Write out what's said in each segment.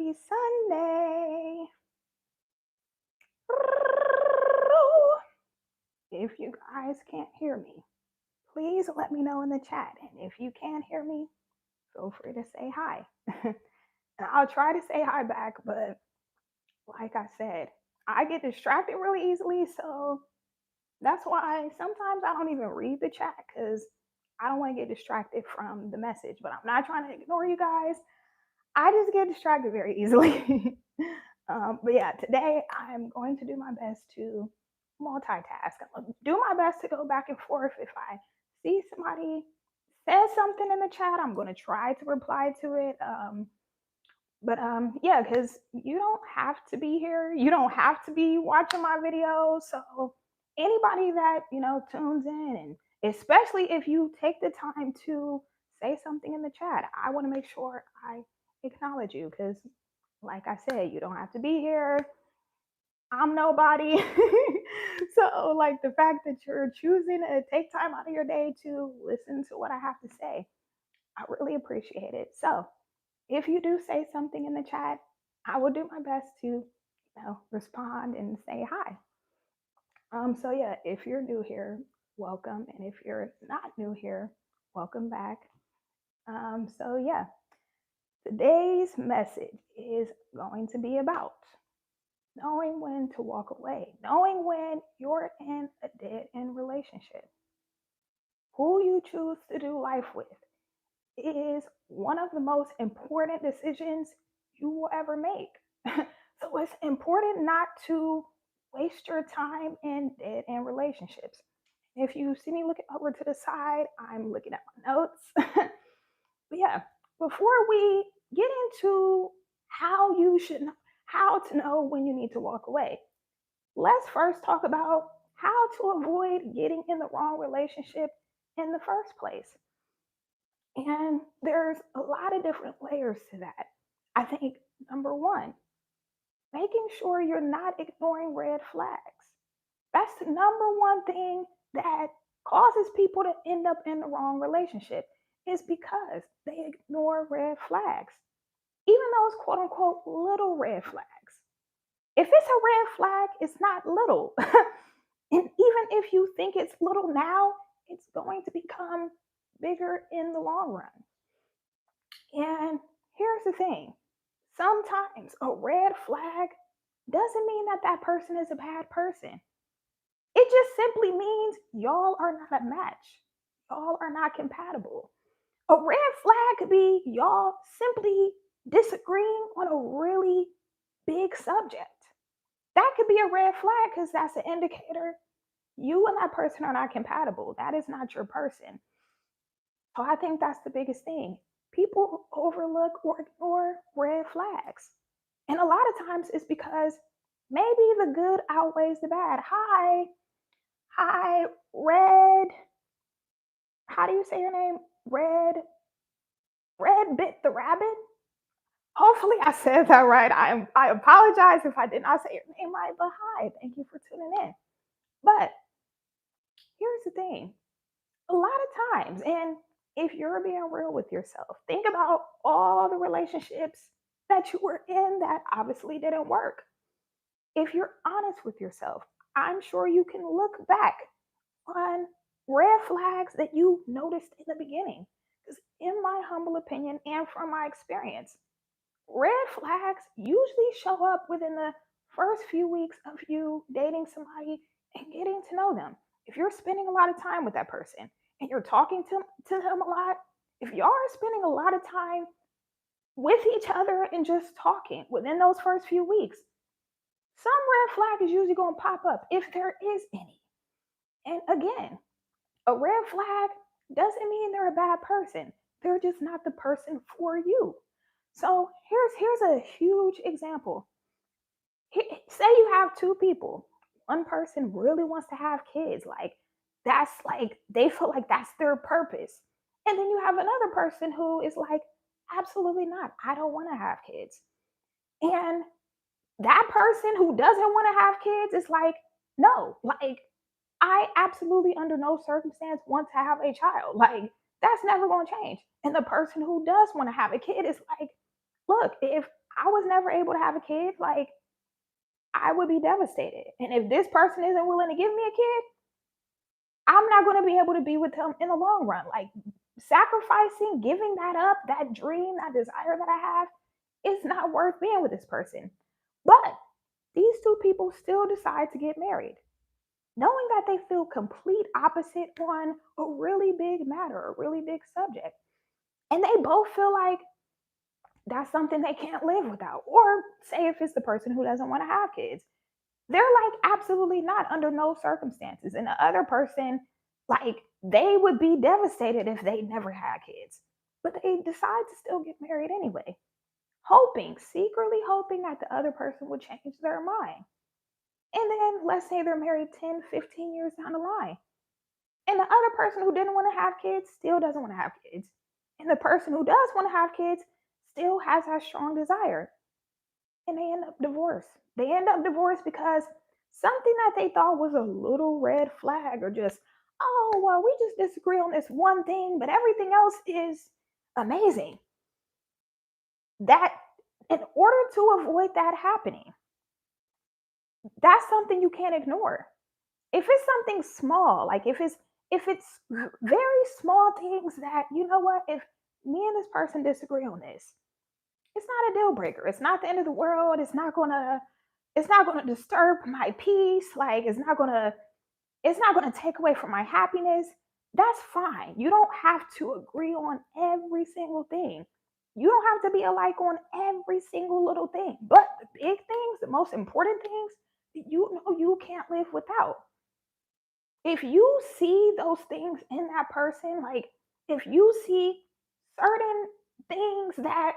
Happy Sunday. If you guys can't hear me, please let me know in the chat. And if you can hear me, feel free to say hi. And I'll try to say hi back, but like I said, I get distracted really easily. So that's why sometimes I don't even read the chat because I don't want to get distracted from the message. But I'm not trying to ignore you guys. I just get distracted very easily. But yeah, today I'm going to do my best to multitask. I'm gonna do my best to go back and forth. If I see somebody says something in the chat, I'm going to try to reply to it. But yeah, because you don't have to be here. You don't have to be watching my videos. So anybody that tunes in, and especially if you take the time to say something in the chat, I want to make sure I acknowledge you because, like I said, you don't have to be here. I'm nobody. So, like the fact that you're choosing to take time out of your day to listen to what I have to say, I really appreciate it. So, if you do say something in the chat, I will do my best to, respond and say hi. So yeah, if you're new here, welcome, and if you're not new here, welcome back. So yeah, today's message is going to be about knowing when to walk away, knowing when you're in a dead end relationship. Who you choose to do life with is one of the most important decisions you will ever make. So it's important not to waste your time in dead end relationships. If you see me looking over to the side, I'm looking at my notes. But yeah, before we get into how to know when you need to walk away, let's first talk about how to avoid getting in the wrong relationship in the first place. And there's a lot of different layers to that. I think number one, making sure you're not ignoring red flags. That's the number one thing that causes people to end up in the wrong relationship is because they ignore red flags, even those quote unquote little red flags. If it's a red flag, it's not little. And even if you think it's little now, it's going to become bigger in the long run. And here's the thing, sometimes a red flag doesn't mean that that person is a bad person. It just simply means y'all are not a match. Y'all are not compatible. A red flag could be y'all simply disagreeing on a really big subject. That could be a red flag because that's an indicator you and that person are not compatible. That is not your person. So I think that's the biggest thing. People overlook or ignore red flags. And a lot of times it's because maybe the good outweighs the bad. Hi, Red. How do you say your name? Red bit the rabbit. Hopefully I said that right. I apologize if I did not say your name right, but hi, thank you for tuning in. But here's the thing. A lot of times, and if you're being real with yourself, think about all the relationships that you were in that obviously didn't work. If you're honest with yourself, I'm sure you can look back on red flags that you noticed in the beginning. Because, in my humble opinion and from my experience, red flags usually show up within the first few weeks of you dating somebody and getting to know them. If you're spending a lot of time with that person and you're talking to them a lot, if y'all are spending a lot of time with each other and just talking within those first few weeks, some red flag is usually going to pop up if there is any. And again, a red flag doesn't mean they're a bad person. They're just not the person for you. So here's a huge example. Say you have two people. One person really wants to have kids. That's like they feel like that's their purpose. And then you have another person who is like, absolutely not. I don't want to have kids. And that person who doesn't want to have kids is like, no, like I absolutely under no circumstance want to have a child. Like that's never going to change. And the person who does want to have a kid is like, look, if I was never able to have a kid, like, I would be devastated. And if this person isn't willing to give me a kid, I'm not going to be able to be with them in the long run. Like, sacrificing, giving that up, that dream, that desire that I have, is not worth being with this person. But these two people still decide to get married, knowing that they feel complete opposite on a really big matter, a really big subject. And they both feel like that's something they can't live without. Or say if it's the person who doesn't want to have kids, they're like, absolutely not, under no circumstances. And the other person, like, they would be devastated if they never had kids. But they decide to still get married anyway, hoping, secretly hoping that the other person would change their mind. And then let's say they're married 10, 15 years down the line. And the other person who didn't want to have kids still doesn't want to have kids. And the person who does want to have kids still has that strong desire. And they end up divorced. They end up divorced because something that they thought was a little red flag, or just, oh, well, we just disagree on this one thing, but everything else is amazing. That, in order to avoid that happening, that's something you can't ignore. If it's something small, like if it's very small things that, you know what, if me and this person disagree on this, it's not a deal breaker. It's not the end of the world. It's not gonna disturb my peace. Like, it's not gonna take away from my happiness. That's fine. You don't have to agree on every single thing. You don't have to be alike on every single little thing. But the big things, the most important things, you know you can't live without. If you see those things in that person, like, if you see certain things that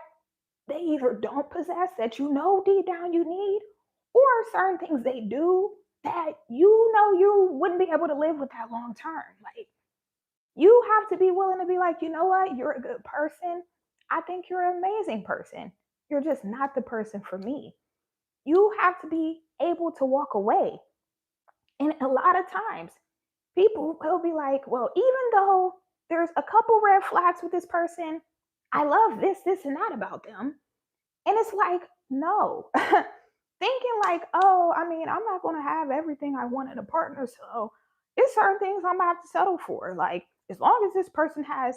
they either don't possess, that you know deep down you need, or certain things they do that you know you wouldn't be able to live with that long term. Like, you have to be willing to be like, you know what, you're a good person. I think you're an amazing person. You're just not the person for me. You have to be able to walk away. And a lot of times, people will be like, well, even though there's a couple red flags with this person, I love this, this, and that about them. And it's like, no. Thinking like, oh, I mean, I'm not going to have everything I want in a partner. So there's certain things I'm going to have to settle for. Like, as long as this person has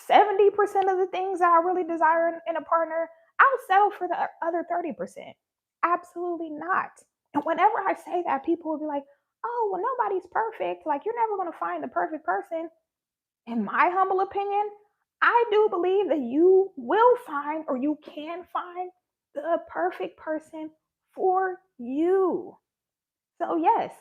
70% of the things that I really desire in a partner, I'll settle for the other 30%. Absolutely not. And whenever I say that, people will be like, oh, well, nobody's perfect. Like, you're never going to find the perfect person. In my humble opinion, I do believe that you will find, or you can find, the perfect person for you. So, yes,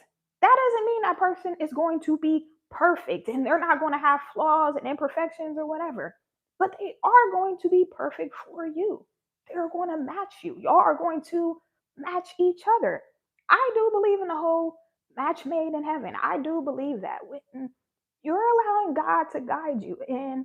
that doesn't mean that person is going to be perfect and they're not going to have flaws and imperfections or whatever, but they are going to be perfect for you. They're going to match you. Y'all are going to match each other. I do believe in the whole match made in heaven. I do believe that when you're allowing God to guide you, and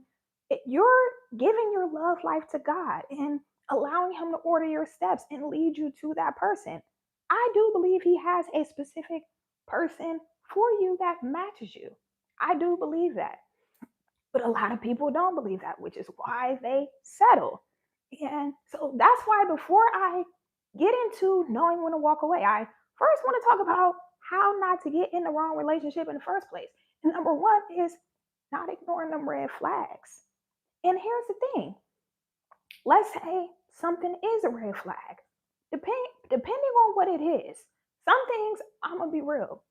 you're giving your love life to God and allowing Him to order your steps and lead you to that person, I do believe He has a specific person for you that matches you. I do believe that. But a lot of people don't believe that, which is why they settle. And so that's why, before I get into knowing when to walk away, I first want to talk about how not to get in the wrong relationship in the first place. And number one is not ignoring them red flags. And here's the thing, let's say something is a red flag. Depending on what it is, some things, I'm gonna be real.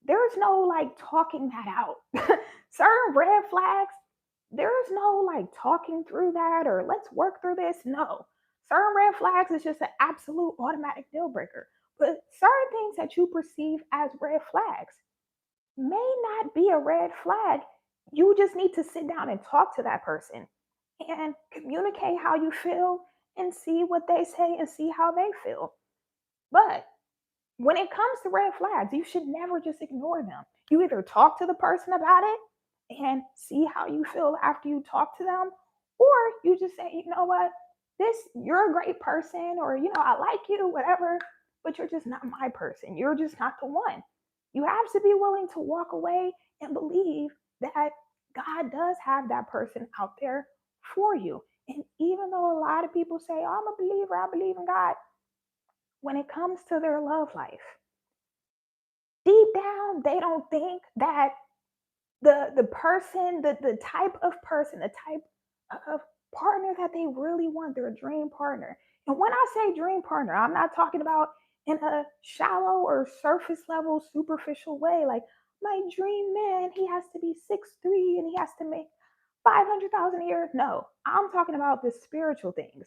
There's no like talking that out. Certain red flags, there's no like talking through that or let's work through this. No. Certain red flags is just an absolute automatic deal breaker. But certain things that you perceive as red flags may not be a red flag. You just need to sit down and talk to that person and communicate how you feel and see what they say and see how they feel. But when it comes to red flags, you should never just ignore them. You either talk to the person about it and see how you feel after you talk to them, or you just say, you know what, you're a great person, or, I like you, whatever, but you're just not my person. You're just not the one. You have to be willing to walk away and believe that God does have that person out there for you. And even though a lot of people say, oh, I'm a believer, I believe in God, when it comes to their love life, deep down, they don't think that the person, the type of person, the type of partner that they really want, their dream partner. And when I say dream partner, I'm not talking about in a shallow or surface level, superficial way. Like my dream man, he has to be 6'3" and he has to make 500,000 a year. No, I'm talking about the spiritual things,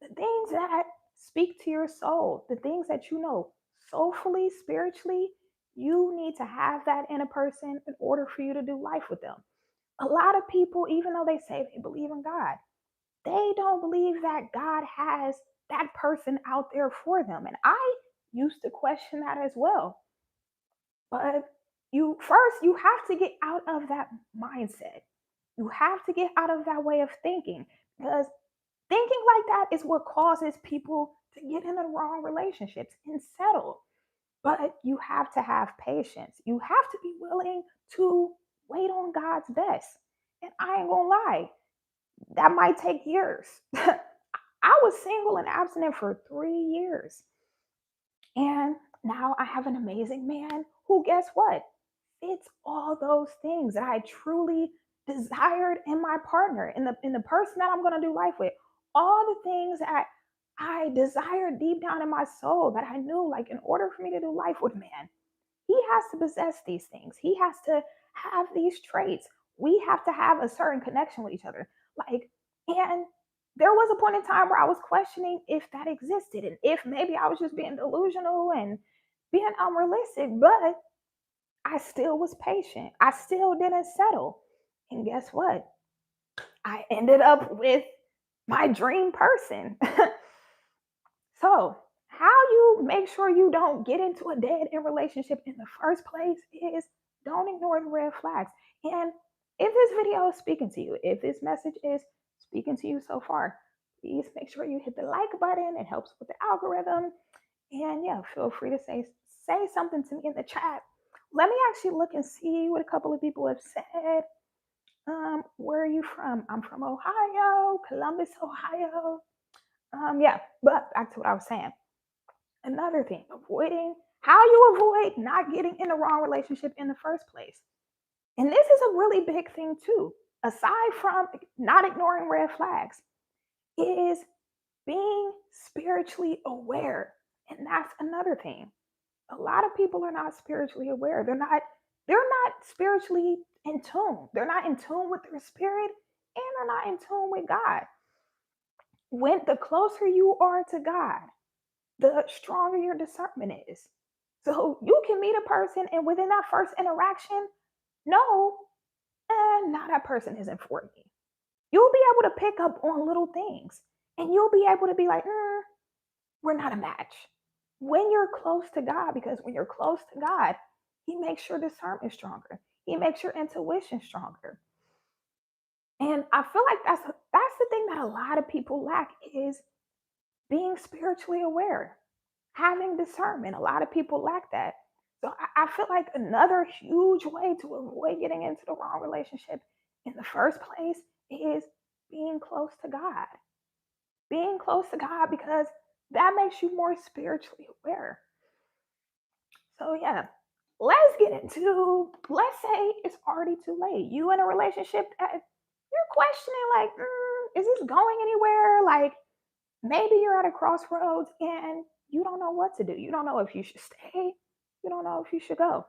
the things that speak to your soul, the things that you know soulfully, spiritually. You need to have that in a person in order for you to do life with them. A lot of people, even though they say they believe in God, they don't believe that God has that person out there for them. And I used to question that as well. But you have to get out of that mindset. You have to get out of that way of thinking, because thinking like that is what causes people to get in the wrong relationships and settle. But you have to have patience. You have to be willing to wait on God's best. And I ain't gonna lie, that might take years. I was single and abstinent for 3 years. And now I have an amazing man who, guess what, fits all those things that I truly desired in my partner, in the person that I'm going to do life with. All the things that I desired deep down in my soul, that I knew, like, in order for me to do life with a man, he has to possess these things. He has to have these traits. We have to have a certain connection with each other. Like, and there was a point in time where I was questioning if that existed and if maybe I was just being delusional and being unrealistic, but I still was patient. I still didn't settle. And guess what? I ended up with my dream person. So, how you make sure you don't get into a dead end relationship in the first place is don't ignore the red flags. And if this video is speaking to you, if this message is speaking to you so far, please make sure you hit the like button. It helps with the algorithm. And yeah, feel free to say something to me in the chat. Let me actually look and see what a couple of people have said. Where are you from? I'm from Ohio, Columbus, Ohio. Yeah, but back to what I was saying. Another thing, avoiding how you avoid not getting in the wrong relationship in the first place. And this is a really big thing too, aside from not ignoring red flags, is being spiritually aware. And that's another thing. A lot of people are not spiritually aware. They're not spiritually in tune. They're not in tune with their spirit, and they're not in tune with God. When the closer you are to God, the stronger your discernment is. So you can meet a person and within that first interaction, no, now that person isn't for me. You'll be able to pick up on little things and you'll be able to be like, we're not a match. When you're close to God, because when you're close to God, He makes your discernment stronger. He makes your intuition stronger. And I feel like that's the thing that a lot of people lack is being spiritually aware, having discernment. A lot of people lack that. So I feel like another huge way to avoid getting into the wrong relationship in the first place is being close to God. Being close to God, because that makes you more spiritually aware. So yeah, let's get into, let's say it's already too late. You in a relationship that you're questioning, like, is this going anywhere? Like, maybe you're at a crossroads and you don't know what to do. You don't know if you should stay. You don't know if you should go.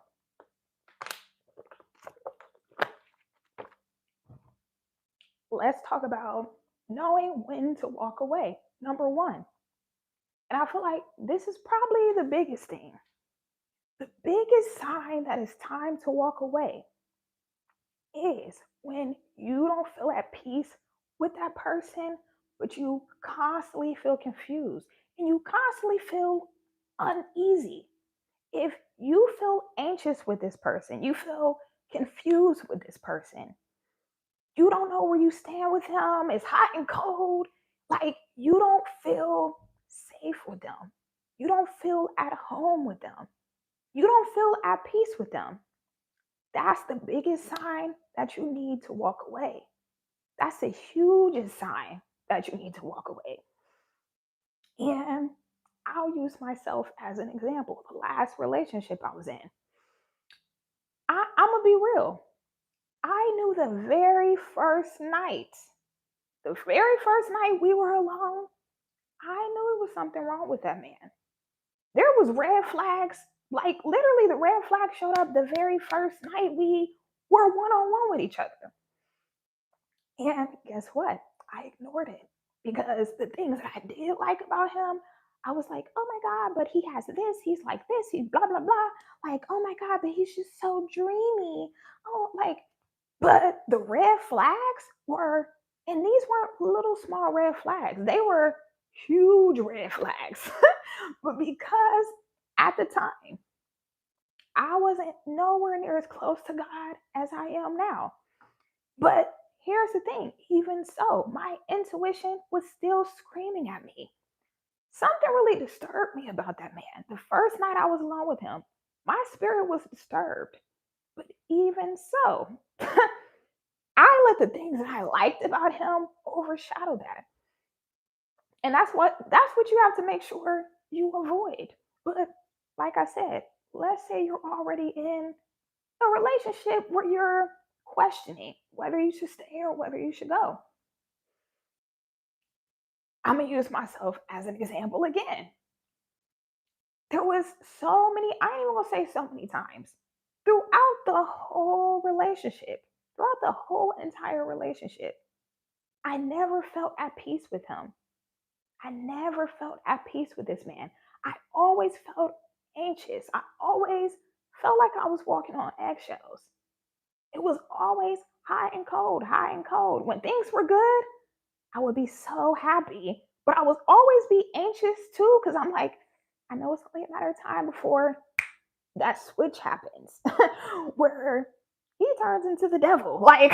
Let's talk about knowing when to walk away. Number one. And I feel like this is probably the biggest thing. The biggest sign that it's time to walk away is when you don't feel at peace with that person, but you constantly feel confused and you constantly feel uneasy. If you feel anxious with this person, you feel confused with this person, you don't know where you stand with them, it's hot and cold, like you don't feel safe with them, you don't feel at home with them, you don't feel at peace with them, that's the biggest sign that you need to walk away. That's the hugest sign that you need to walk away. And I'll use myself as an example. The last relationship I was in, I'm gonna be real. I knew the very first night we were alone, I knew it was something wrong with that man. There was red flags. Like literally, the red flag showed up the very first night we were one on one with each other. And guess what? I ignored it because the things that I did like about him, I was like, oh my God, but he has this, he's like this, he's blah, blah, blah. Like, oh my God, but he's just so dreamy. Oh, like, but the red flags were, and these weren't little small red flags, they were huge red flags. But because at the time, I wasn't nowhere near as close to God as I am now. But here's the thing, even so, my intuition was still screaming at me. Something really disturbed me about that man. The first night I was alone with him, my spirit was disturbed. But even so, I let the things that I liked about him overshadow that. And that's what you have to make sure you avoid. But like I said, let's say you're already in a relationship where you're questioning whether you should stay or whether you should go. I'm gonna use myself as an example again. There was so many, I ain't even gonna say so many times throughout the whole relationship, throughout the whole entire relationship, I never felt at peace with him. I never felt at peace with this man. I always felt anxious. I always felt like I was walking on eggshells. It was always high and cold, high and cold. When things were good, I would be so happy, but I would always be anxious too because I'm like, I know it's only a matter of time before that switch happens where he turns into the devil. Like,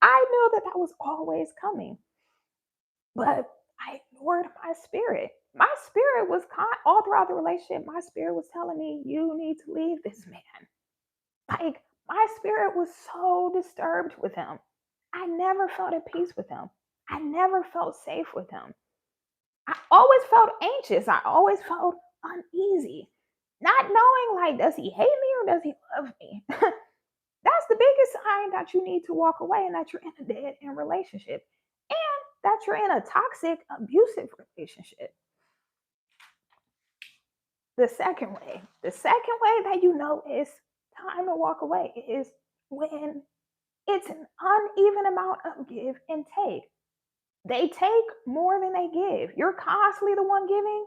I knew that that was always coming, but I ignored my spirit. My spirit was all throughout the relationship. My spirit was telling me, you need to leave this man. Like, my spirit was so disturbed with him. I never felt at peace with him. I never felt safe with him. I always felt anxious. I always felt uneasy, not knowing like, does he hate me or does he love me? That's the biggest sign that you need to walk away and that you're in a dead end relationship and that you're in a toxic, abusive relationship. The second way that you know it's time to walk away is when it's an uneven amount of give and take. They take more than they give. You're constantly the one giving,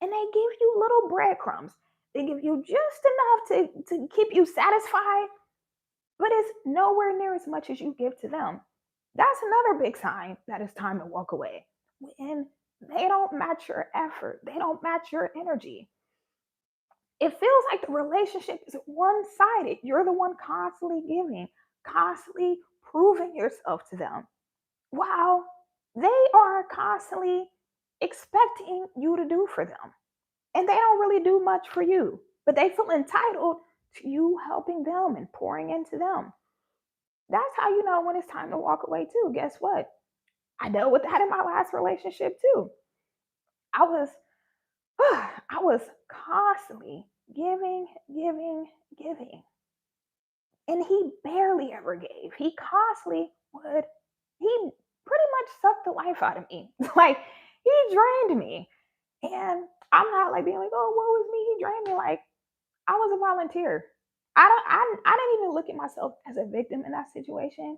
and they give you little breadcrumbs. They give you just enough to keep you satisfied, but it's nowhere near as much as you give to them. That's another big sign that it's time to walk away. When they don't match your effort, they don't match your energy. It feels like the relationship is one sided. You're the one constantly giving, constantly proving yourself to them, while they are constantly expecting you to do for them. And they don't really do much for you, but they feel entitled to you helping them and pouring into them. That's how you know when it's time to walk away, too. Guess what? I dealt with that in my last relationship, too. I was I was constantly giving, giving, giving. And he barely ever gave. He constantly would, he pretty much sucked the life out of me. Like, he drained me. And I'm not like being like, oh, woe is me. He drained me. Like, I was a volunteer. I didn't even look at myself as a victim in that situation.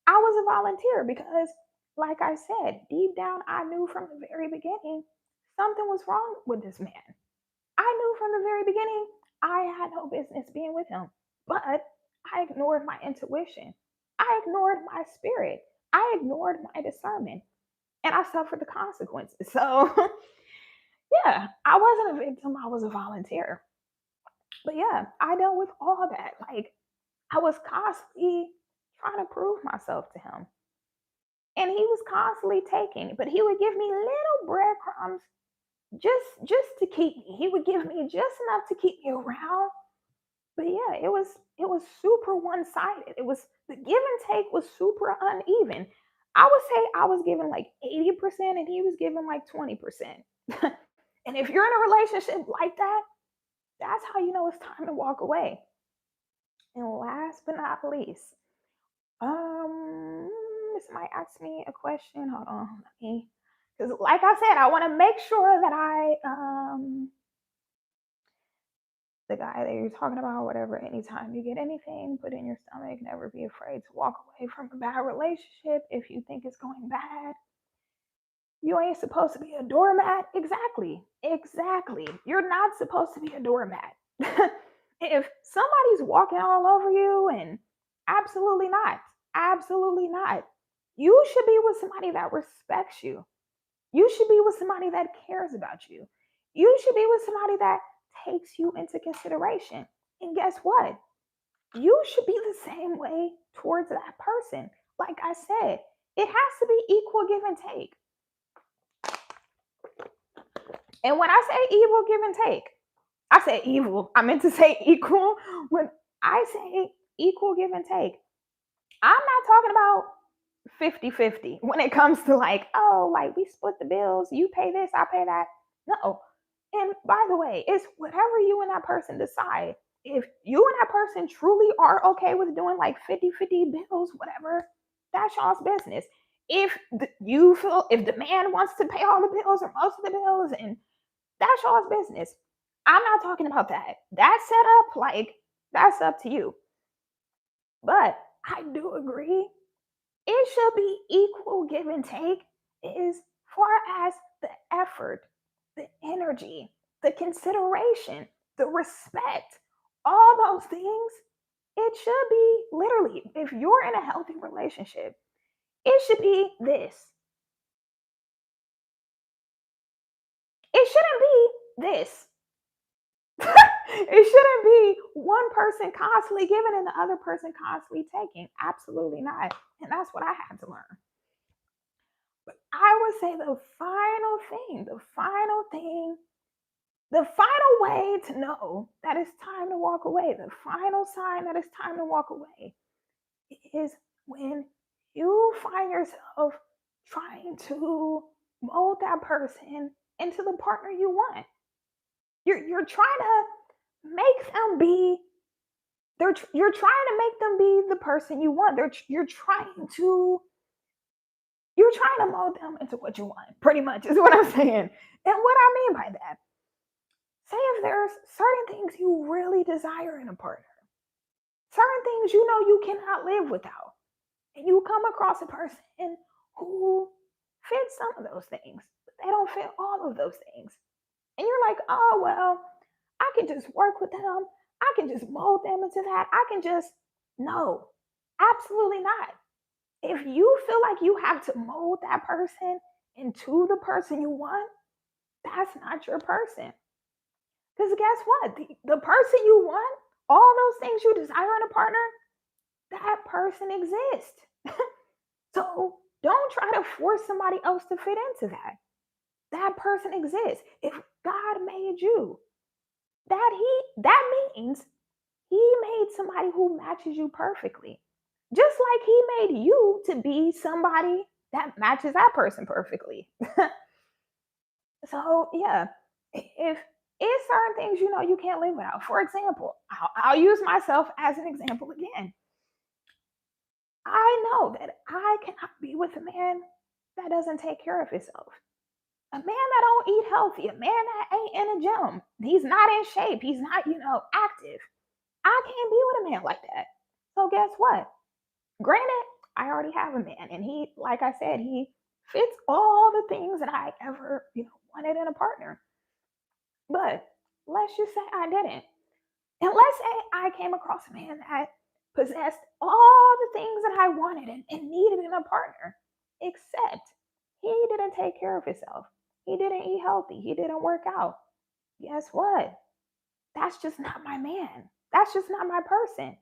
I was a volunteer because, like I said, deep down, I knew from the very beginning something was wrong with this man. I knew from the very beginning I had no business being with him, but I ignored my intuition. I ignored my spirit. I ignored my discernment, and I suffered the consequences. So, yeah, I wasn't a victim, I was a volunteer. But yeah, I dealt with all that. Like, I was constantly trying to prove myself to him. And he was constantly taking, but he would give me little breadcrumbs just to keep me. He would give me just enough to keep me around. But yeah, it was super one-sided. It was the give and take was super uneven. I would say I was giving like 80% and he was giving like 20%. And if you're in a relationship like that, that's how you know it's time to walk away. And last but not least, um, this might ask me a question. Hold on, let me, because like I said, I want to make sure that the guy that you're talking about, whatever, anytime you get anything put in your stomach, never be afraid to walk away from a bad relationship if you think it's going bad. You ain't supposed to be a doormat. Exactly. Exactly. You're not supposed to be a doormat. If somebody's walking all over you, and absolutely not. Absolutely not. You should be with somebody that respects you. You should be with somebody that cares about you. You should be with somebody that takes you into consideration. And guess what? You should be the same way towards that person. Like I said, it has to be equal give and take. And when I say evil give and take, I said evil. I meant to say equal. When I say equal give and take, I'm not talking about 50-50 when it comes to like, oh, like we split the bills, you pay this, I pay that. No. And by the way, it's whatever you and that person decide. If you and that person truly are okay with doing like 50-50 bills, whatever, that's y'all's business. You feel if the man wants to pay all the bills or most of the bills, and that's y'all's business. I'm not talking about that. That setup, like, that's up to you. But I do agree it should be equal give and take as far as the effort, the energy, the consideration, the respect, all those things. It should be literally, if you're in a healthy relationship, it should be this. It shouldn't be this. It shouldn't be one person constantly giving and the other person constantly taking. Absolutely not. And that's what I had to learn. But I would say the final way to know that it's time to walk away, the final sign that it's time to walk away is when you find yourself trying to mold that person into the partner you want. You're trying to make them be you're trying to make them be the person you want. You're trying to mold them into what you want, pretty much is what I'm saying. And what I mean by that, say if there's certain things you really desire in a partner, certain things you know you cannot live without, and you come across a person who fits some of those things, but they don't fit all of those things. And you're like, oh, well, I can just work with them. I can just mold them into that. I can just, no, absolutely not. If you feel like you have to mold that person into the person you want, that's not your person. Because guess what? The person you want, all those things you desire in a partner, that person exists. So don't try to force somebody else to fit into that. That person exists. If God made you, that means he made somebody who matches you perfectly. Just like he made you to be somebody that matches that person perfectly. So yeah, if it's certain things you know you can't live without. For example, I'll use myself as an example again. I know that I cannot be with a man that doesn't take care of himself. A man that don't eat healthy, a man that ain't in a gym, he's not in shape, he's not, active. I can't be with a man like that. So guess what? Granted, I already have a man, and he, like I said, he fits all the things that I ever, wanted in a partner. But let's just say I didn't. And let's say I came across a man that possessed all the things that I wanted and needed in a partner, except he didn't take care of himself. He didn't eat healthy. He didn't work out. Guess what? That's just not my man. That's just not my person.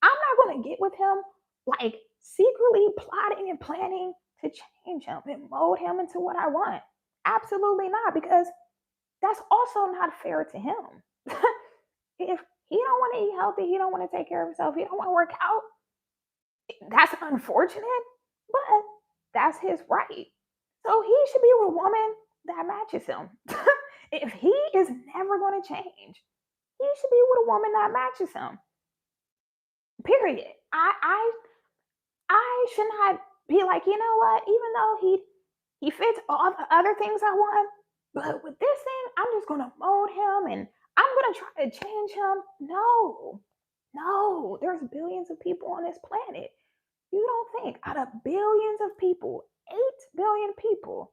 I'm not going to get with him like secretly plotting and planning to change him and mold him into what I want. Absolutely not, because that's also not fair to him. If he don't want to eat healthy, he don't want to take care of himself, he don't want to work out, that's unfortunate, but That's his right. So he should be with a woman that matches him. If he is never going to change, he should be with a woman that matches him. Period. I should not be like, you know what? Even though he fits all the other things I want, but with this thing, I'm just gonna mold him and I'm gonna try to change him. No, no. There's billions of people on this planet. You don't think out of billions of people, 8 billion people,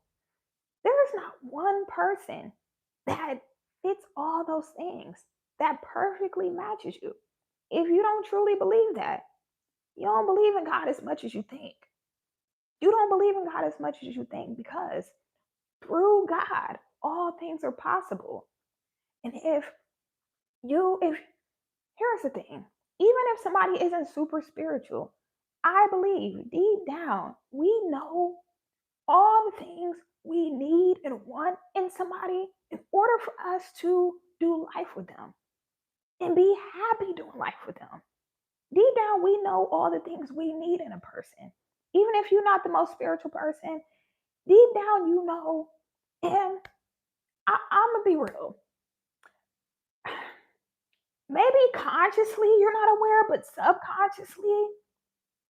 there's not one person that fits all those things that perfectly matches you. If you don't truly believe that, you don't believe in God as much as you think. You don't believe in God as much as you think because through God, all things are possible. And if here's the thing, even if somebody isn't super spiritual, I believe deep down, we know all the things we need and want in somebody in order for us to do life with them and be happy doing life with them. Deep down, we know all the things we need in a person. Even if you're not the most spiritual person, deep down, you know. And I'm going to be real. Maybe consciously you're not aware, but subconsciously,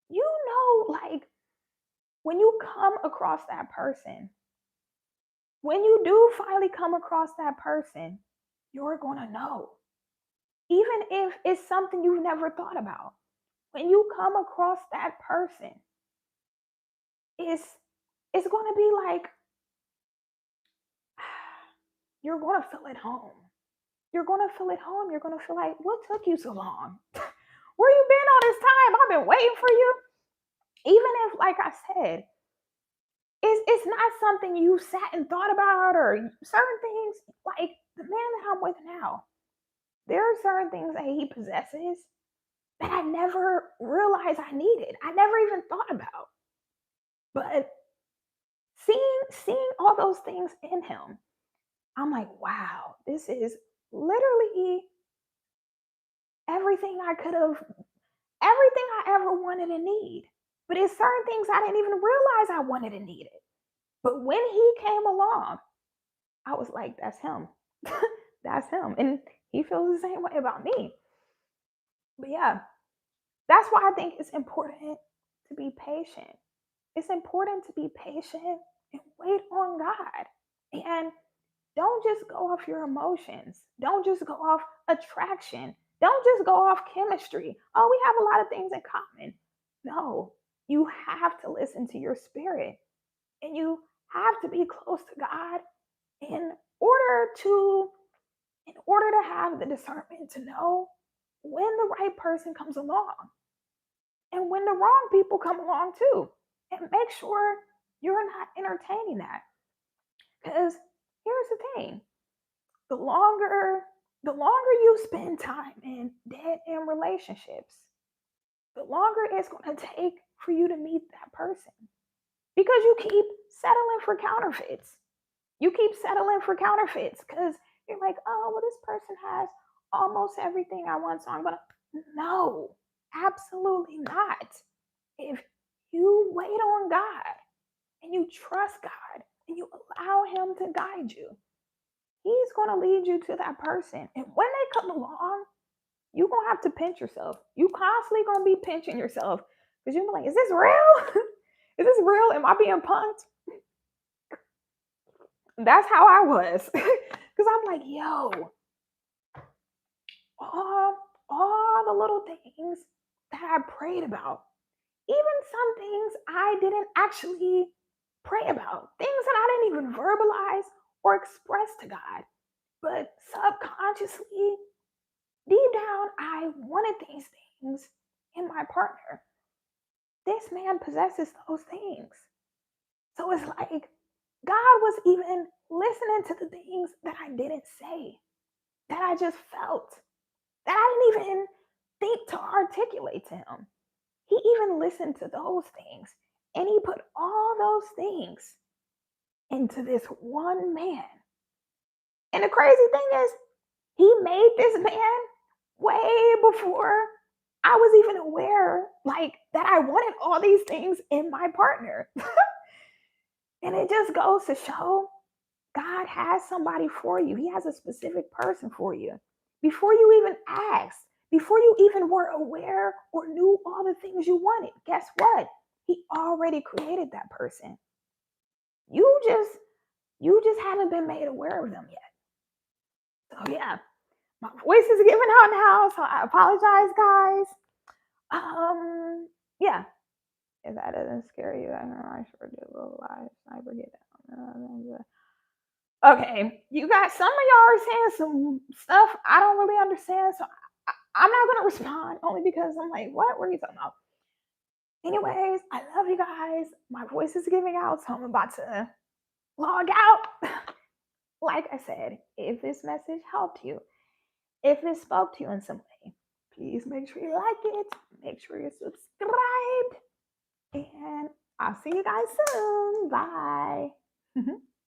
you know, like when you come across that person, when you do finally come across that person, you're going to know. Even if it's something you've never thought about, when you come across that person, it's going to be like you're going to feel at home. You're going to feel at home. You're going to feel like, what took you so long? Where you been all this time? I've been waiting for you. Even if, like I said, it's not something you sat and thought about or certain things. Like the man that I'm with now, there are certain things that he possesses that I never realized I needed. I never even thought about. But seeing all those things in him, I'm like, wow, this is literally everything everything I ever wanted and need. But it's certain things I didn't even realize I wanted and needed. But when he came along, I was like, that's him. That's him. And he feels the same way about me. But yeah, that's why I think it's important to be patient. It's important to be patient and wait on God. And don't just go off your emotions. Don't just go off attraction. Don't just go off chemistry. Oh, we have a lot of things in common. No, you have to listen to your spirit and you have to be close to God in order to have the discernment to know when the right person comes along and when the wrong people come along too. And make sure you're not entertaining that. Because here's the thing. The longer you spend time in dead end relationships, the longer it's going to take for you to meet that person. Because you keep settling for counterfeits. You keep settling for counterfeits because you're like, oh, well, this person has almost everything I want, so I'm going to. No, absolutely not. If you wait on God and you trust God and you allow Him to guide you, He's going to lead you to that person. And when they come along, you're going to have to pinch yourself. You constantly going to be pinching yourself because you're like, is this real? Is this real? Am I being punked? That's how I was. Because I'm like, yo, all the little things that I prayed about, even some things I didn't actually pray about, things that I didn't even verbalize or express to God. But subconsciously, deep down, I wanted these things in my partner. This man possesses those things. So it's like God was even listening to the things that I didn't say, that I just felt, that I didn't even think to articulate to him. He even listened to those things and he put all those things into this one man. And the crazy thing is, he made this man way before I was even aware, like that I wanted all these things in my partner. And it just goes to show God has somebody for you. He has a specific person for you. Before you even asked, before you even were aware or knew all the things you wanted, guess what? He already created that person. You just you just haven't been made aware of them yet. So yeah, my voice is giving out now, so I apologize, guys. Yeah, if that doesn't scare you, I know I sure do. Little lies, sniper get down. Okay, you got some of y'all are saying some stuff I don't really understand, so I'm not gonna respond only because I'm like, what were you talking about? Anyways, I love you guys. My voice is giving out, so I'm about to log out. Like I said, if this message helped you, if it spoke to you in some way, please make sure you like it, make sure you're subscribed, and I'll see you guys soon. Bye.